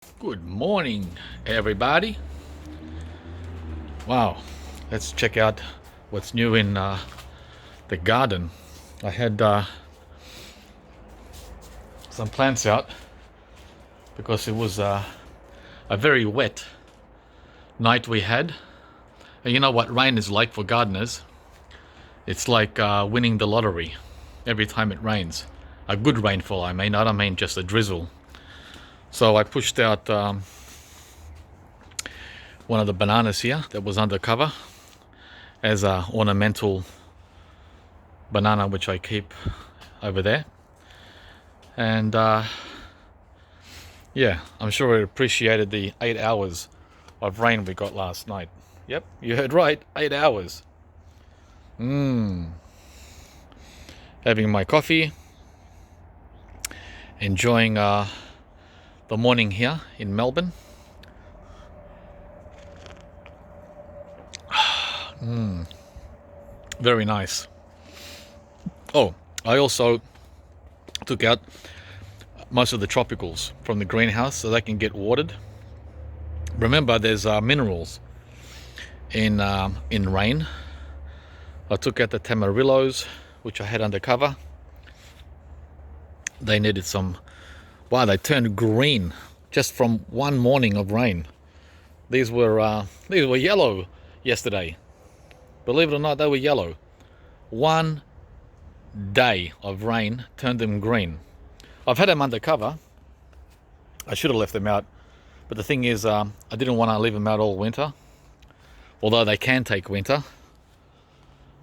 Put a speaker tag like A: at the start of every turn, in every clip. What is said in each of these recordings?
A: Good morning, everybody. Wow, let's check out what's new in the garden. I had some plants out because it was a very wet night we had. And you know what rain is like for gardeners? It's like winning the lottery every time it rains. A good rainfall, I don't mean just a drizzle. So I pushed out one of the bananas here that was under cover as a ornamental banana, which I keep over there. And yeah, I'm sure it appreciated the 8 hours of rain we got last night. Yep, you heard right, 8 hours. Having my coffee, enjoying the morning here in Melbourne. Very nice. Oh, I also took out most of the tropicals from the greenhouse so they can get watered. Remember, there's minerals in rain. I took out the tamarillos, which I had under cover. They needed some. Wow, they turned green just from one morning of rain. These were yellow yesterday. Believe it or not, they were yellow. One day of rain turned them green. I've had them under cover. I should have left them out, but the thing is, I didn't want to leave them out all winter. Although they can take winter,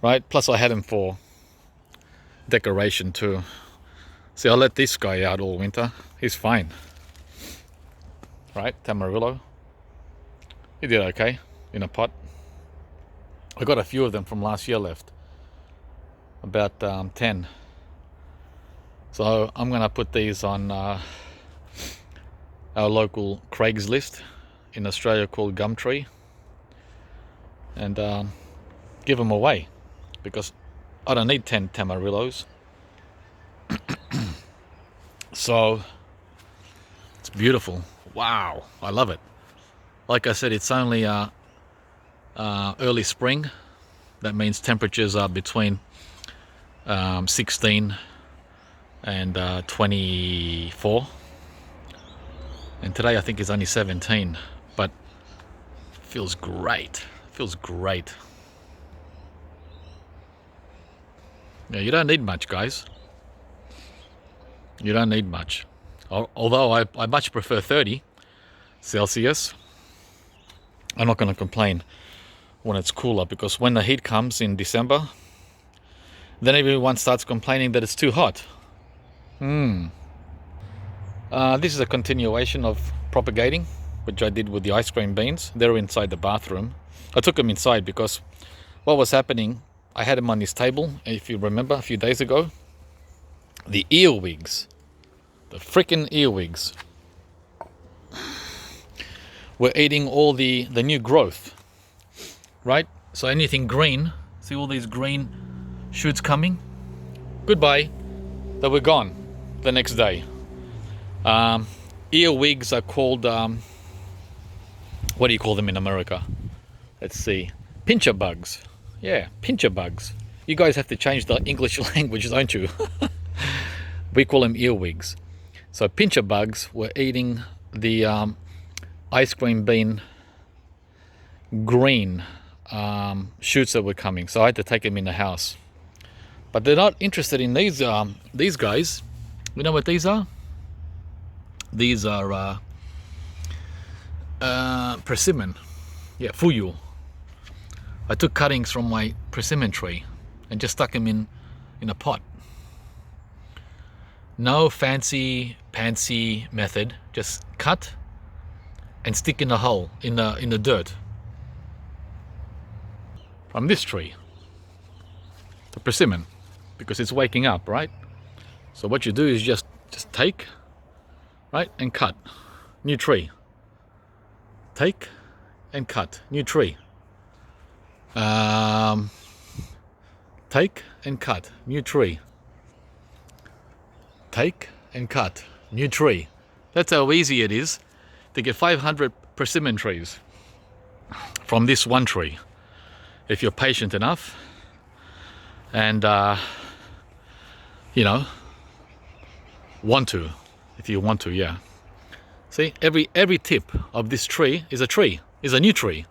A: right? Plus, I had them for decoration too. See, I let this guy out all winter. He's fine, right? Tamarillo. He did okay in a pot. I got a few of them from last year left, about 10. So I'm gonna put these on our local Craigslist in Australia called Gumtree, and give them away because I don't need 10 tamarillos. So it's beautiful. Wow, I love it. Like I said, it's only early spring. That means temperatures are between 16 and 24. And today I think it's only 17, but it feels great. Feels great. Yeah, you don't need much, guys. You don't need much. Although I much prefer 30 Celsius. I'm not going to complain when it's cooler, because when the heat comes in December, then everyone starts complaining that it's too hot. This is a continuation of Propagating, which I did with the ice cream beans. They're inside the bathroom. I took them inside because what was happening, I had them on this table, if you remember, a few days ago. The earwigs, the freaking earwigs, were eating all the new growth, right? So anything green, see all these green shoots coming? Goodbye. They were gone the next day. Earwigs are called, what do you call them in America? Let's see. Pincher bugs. Yeah, pincher bugs. You guys have to change the English language, don't you? We call them earwigs. So pincher bugs were eating the ice cream bean green shoots that were coming. So I had to take them in the house. But they're not interested in these guys. You know what these are? These are persimmon. Yeah, fuyu. I took cuttings from my persimmon tree and just stuck them in a pot. No fancy pantsy method. Just cut and stick in the hole in the dirt from this tree, the persimmon, because it's waking up, right? So what you do is just take, right, and cut. New tree. Take and cut. New tree. Take and cut. New tree. Take and cut. New tree. That's how easy it is to get 500 persimmon trees from this one tree, if you're patient enough and you know, if you want to, yeah. See, every tip of this tree is a new tree.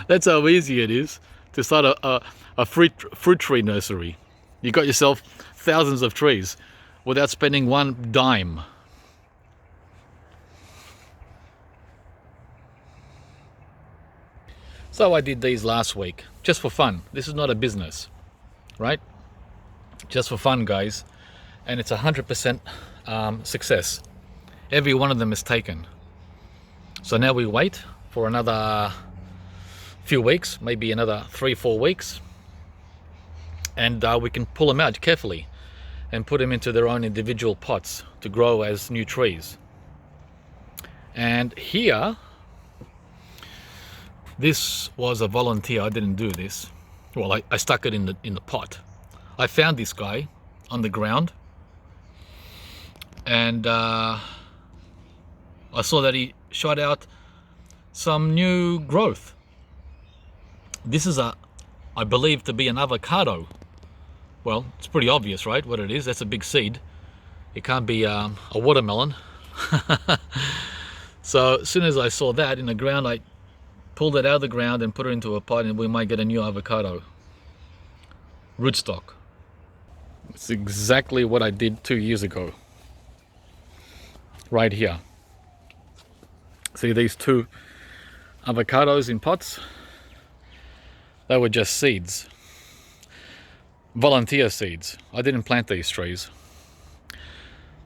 A: That's how easy it is to start a fruit tree nursery. You got yourself thousands of trees without spending one dime. So I did these last week, just for fun. This is not a business, right? Just for fun, guys. And it's 100% success. Every one of them is taken. So now we wait for another few weeks, maybe another 3-4 weeks. And we can pull them out carefully and put them into their own individual pots to grow as new trees. And here, this was a volunteer. I didn't do this. Well, I stuck it in the pot. I found this guy on the ground, and I saw that he shot out some new growth. This is I believe to be an avocado. Well, it's pretty obvious, right, what it is. That's a big seed. It can't be a watermelon. So as soon as I saw that in the ground, I pulled it out of the ground and put it into a pot, and we might get a new avocado rootstock. It's exactly what I did 2 years ago. Right here. See these 2 avocados in pots? They were just seeds. Volunteer seeds. I didn't plant these trees.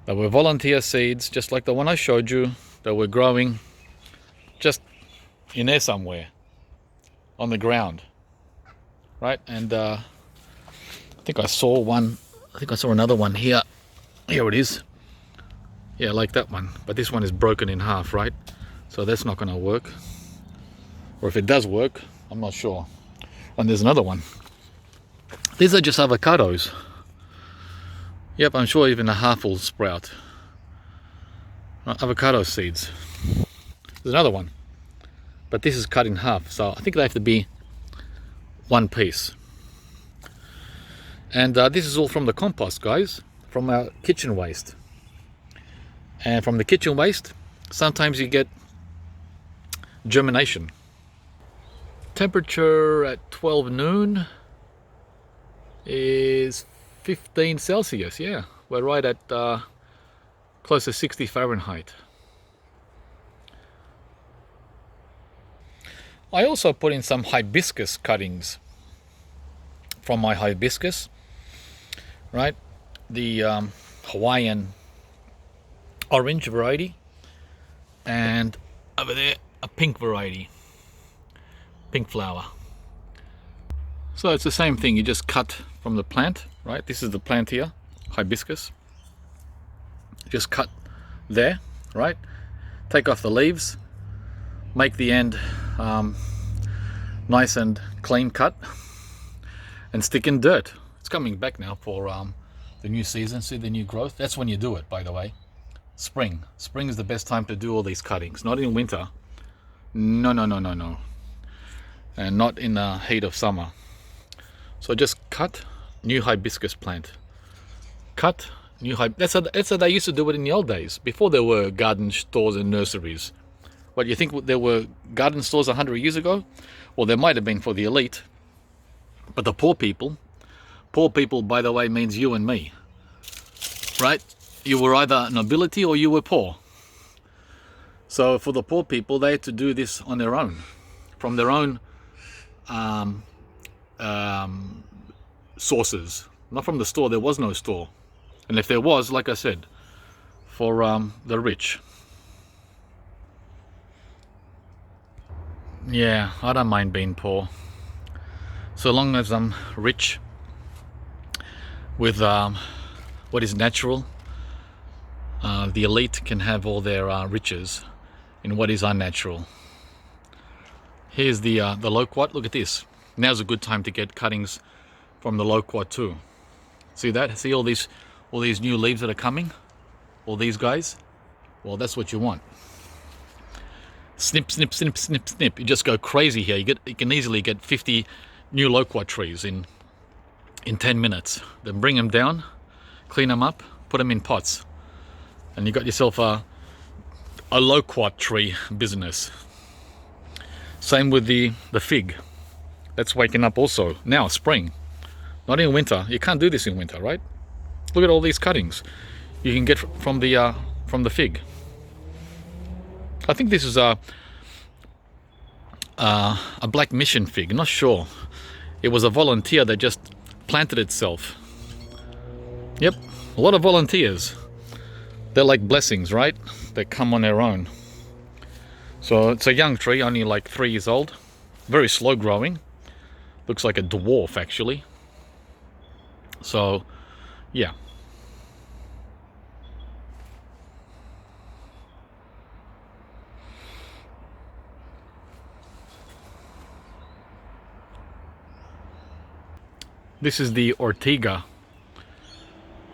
A: They were volunteer seeds, just like the one I showed you. They were growing just in there somewhere on the ground, right? And I think I saw another one here. Here it is. Yeah, like that one, but this one is broken in half, right? So that's not going to work, or if it does work, I'm not sure. And there's another one. These are just avocados. Yep, I'm sure even a half will sprout. Avocado seeds. There's another one, but this is cut in half, so I think they have to be one piece. And this is all from the compost, guys, from our kitchen waste. And from the kitchen waste, sometimes you get germination. Temperature at 12 noon is 15 Celsius. Yeah, we're right at close to 60 Fahrenheit. I also put in some hibiscus cuttings from my hibiscus, right? The Hawaiian orange variety, and over there a pink variety, pink flower. So it's the same thing, you just cut from the plant, right? This is the plant here, hibiscus. Just cut there, right? Take off the leaves, make the end nice and clean cut, and stick in dirt. It's coming back now for the new season. See the new growth? That's when you do it, by the way. Spring is the best time to do all these cuttings, not in winter. No, and not in the heat of summer. So just cut new hibiscus plant. Cut new that's how they used to do it in the old days, before there were garden stores and nurseries. What, you think there were garden stores 100 years ago? Well, there might have been for the elite, but the poor people, by the way, means you and me, right? You were either nobility or you were poor. So for the poor people, they had to do this on their own, from their own sources, not from the store. There was no store, and if there was, like I said, for the rich. Yeah, I don't mind being poor, so long as I'm rich with what is natural. The elite can have all their riches in what is unnatural. Here's the loquat. Look at this. Now's a good time to get cuttings from the loquat too. See that? See all these new leaves that are coming? All these guys? Well, that's what you want. Snip, snip, snip, snip, snip. You just go crazy here. You can easily get 50 new Loquat trees in 10 minutes. Then bring them down, clean them up, put them in pots, and you got yourself a Loquat tree business. Same with the fig. That's waking up also. Now, spring. Not in winter. You can't do this in winter, right? Look at all these cuttings you can get from the fig. I think this is a black mission fig, not sure. It was a volunteer that just planted itself. Yep, a lot of volunteers. They're like blessings, right? They come on their own. So it's a young tree, only like 3 years old. Very slow growing. Looks like a dwarf actually. So, yeah. This is the Ortega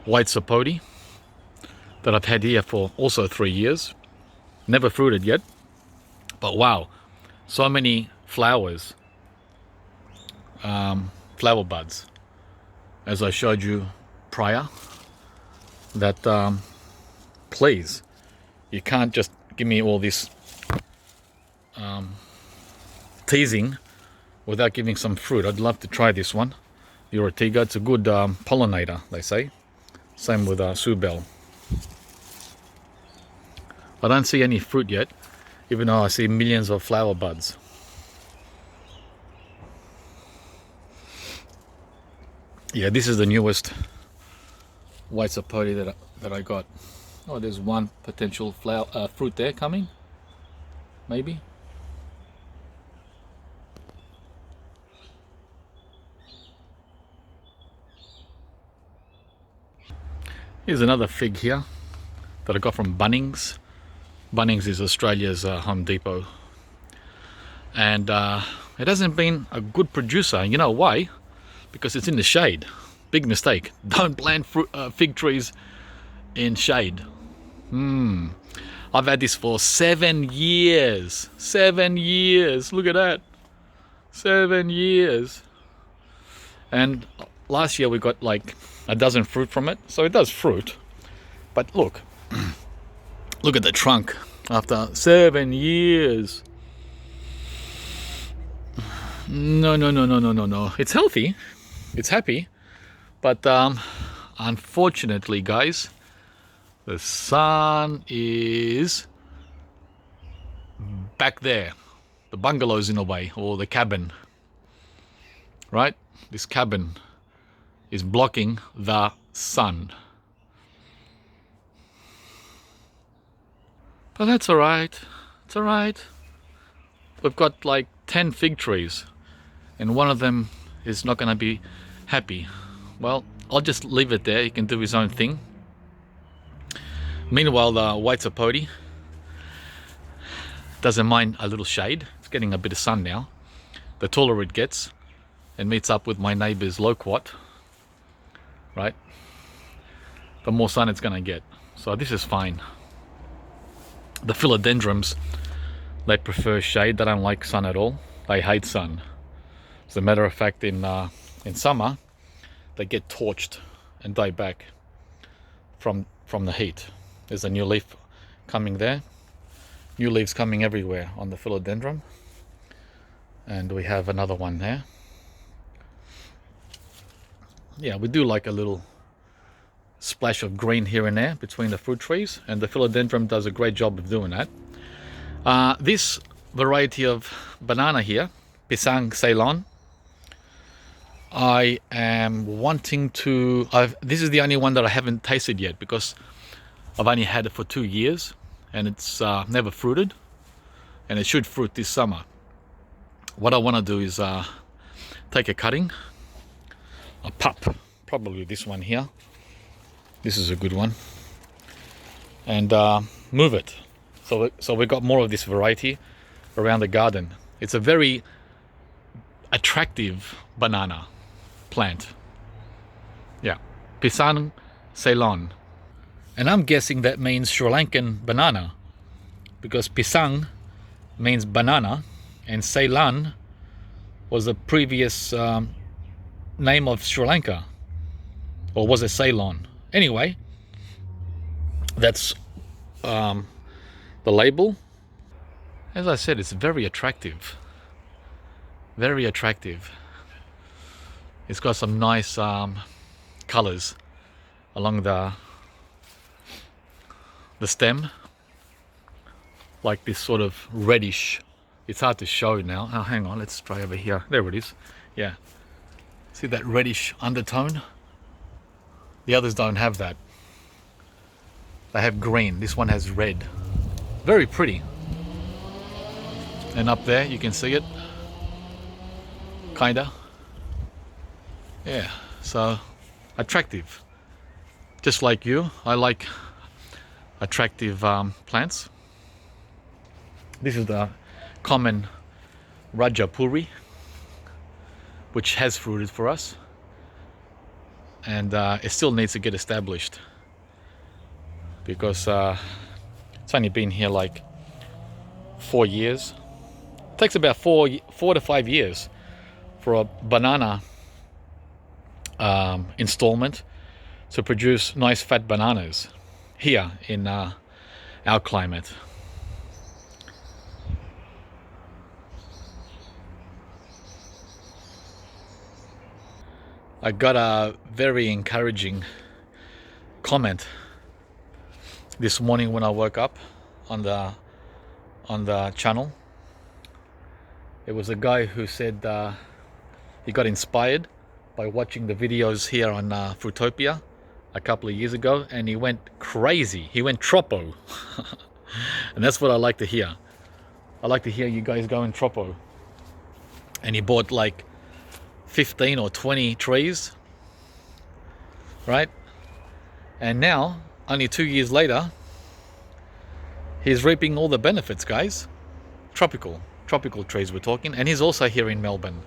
A: white Sapote that I've had here for also 3 years. Never fruited yet, but wow, so many flowers, flower buds, as I showed you prior, that please, you can't just give me all this teasing without giving some fruit. I'd love to try this one. The Ortega, it's a good pollinator, they say. Same with Subel. I don't see any fruit yet, even though I see millions of flower buds. Yeah, this is the newest white Sapote that I got. Oh, there's one potential fruit there coming, maybe. Here's another fig here that I got from Bunnings. Bunnings is Australia's Home Depot. And it hasn't been a good producer. You know why? Because it's in the shade. Big mistake. Don't plant fig trees in shade. I've had this for 7 years. 7 years. Look at that. 7 years. And last year we got like a dozen fruit from it, so it does fruit. But look, look at the trunk after 7 years. No. It's healthy, it's happy, but unfortunately, guys, the sun is back there. The bungalow's in a way, or the cabin, right? This cabin is blocking the sun. But that's alright. It's alright. We've got like 10 fig trees, and one of them is not going to be happy. Well, I'll just leave it there. He can do his own thing. Meanwhile, the white Sapote doesn't mind a little shade. It's getting a bit of sun now. The taller it gets, and meets up with my neighbor's Loquat, right, the more sun it's going to get. So this is fine. The philodendrons, they prefer shade. They don't like sun at all. They hate sun. As a matter of fact, in summer, they get torched and die back from the heat. There's a new leaf coming there. New leaves coming everywhere on the philodendron. And we have another one there. Yeah, we do like a little splash of green here and there between the fruit trees, and the philodendron does a great job of doing that. This variety of banana here, Pisang Ceylon, I am wanting to... this is the only one that I haven't tasted yet, because I've only had it for 2 years, and it's never fruited, and it should fruit this summer. What I want to do is take a cutting, a pup, probably this one here. This is a good one, and move it. So we got more of this variety around the garden. It's a very attractive banana plant. Yeah, Pisang Ceylon. And I'm guessing that means Sri Lankan banana, because pisang means banana, and Ceylon was the previous name of Sri Lanka, or was it Ceylon? Anyway, that's the label. As I said, it's very attractive. Very attractive. It's got some nice colors along the stem, like this sort of reddish. It's hard to show now. Oh, hang on, let's try over here. There it is. Yeah, see that reddish undertone? The others don't have that. They have green. This one has red. Very pretty. And up there you can see it, kinda. Yeah, so attractive. Just like you, I like attractive plants. This is the common Rajapuri, which has fruited for us, and it still needs to get established, because it's only been here like 4 years. It takes about four to 5 years for a banana installment to produce nice fat bananas here in our climate. I got a very encouraging comment this morning when I woke up on the channel. It was a guy who said he got inspired by watching the videos here on Fruitopia a couple of years ago, and he went crazy. He went troppo. And that's what I like to hear. I like to hear you guys going troppo. And he bought like 15 or 20 trees, right? And now, only 2 years later, he's reaping all the benefits, guys. Tropical trees we're talking. And he's also here in Melbourne.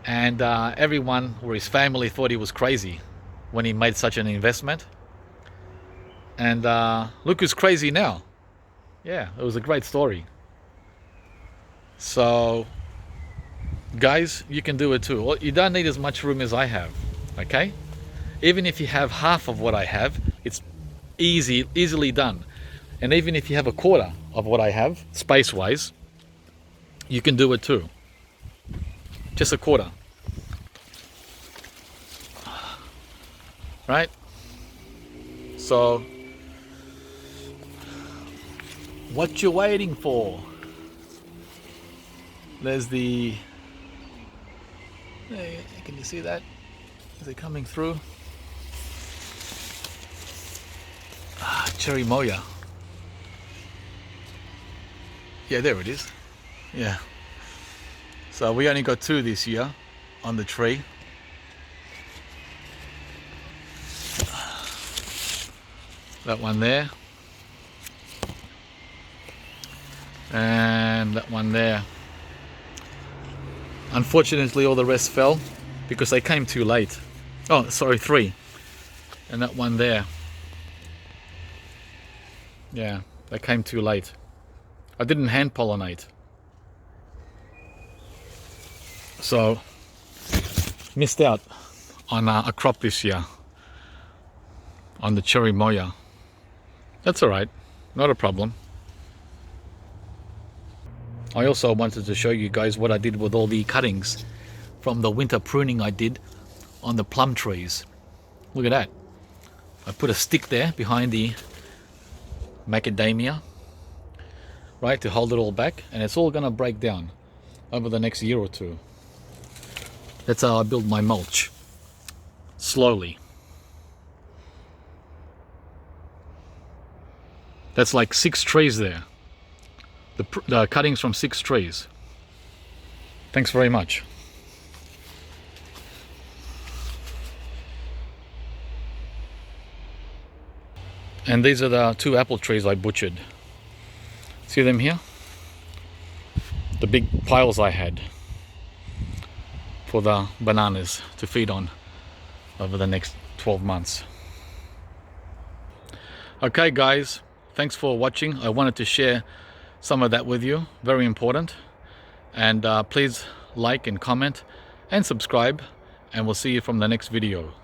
A: And everyone, or his family, thought he was crazy when he made such an investment. And look who's crazy now. Yeah, it was a great story. So guys, you can do it too. Well, you don't need as much room as I have, okay? Even if you have half of what I have, it's easily done. And even if you have a quarter of what I have, space-wise, you can do it too. Just a quarter. Right? So, what you waiting for? There's the... Hey, can you see that? Is it coming through? Cherry Moya. Yeah, there it is. Yeah. So we only got 2 this year on the tree. That one there. And that one there. Unfortunately, all the rest fell because they came too late. Oh, sorry, 3. And that one there. Yeah, they came too late. I didn't hand pollinate. So, missed out on a crop this year on the Cherry Moya. That's alright, not a problem. I also wanted to show you guys what I did with all the cuttings from the winter pruning I did on the plum trees. Look at that. I put a stick there behind the macadamia, right, to hold it all back, and it's all going to break down over the next year or 2. That's how I build my mulch. Slowly. That's like 6 trees there. The cuttings from 6 trees. Thanks very much. And these are the 2 apple trees I butchered. See them here? The big piles I had for the bananas to feed on over the next 12 months. Okay guys, thanks for watching. I wanted to share some of that with you, very important. And please like and comment and subscribe, and we'll see you from the next video.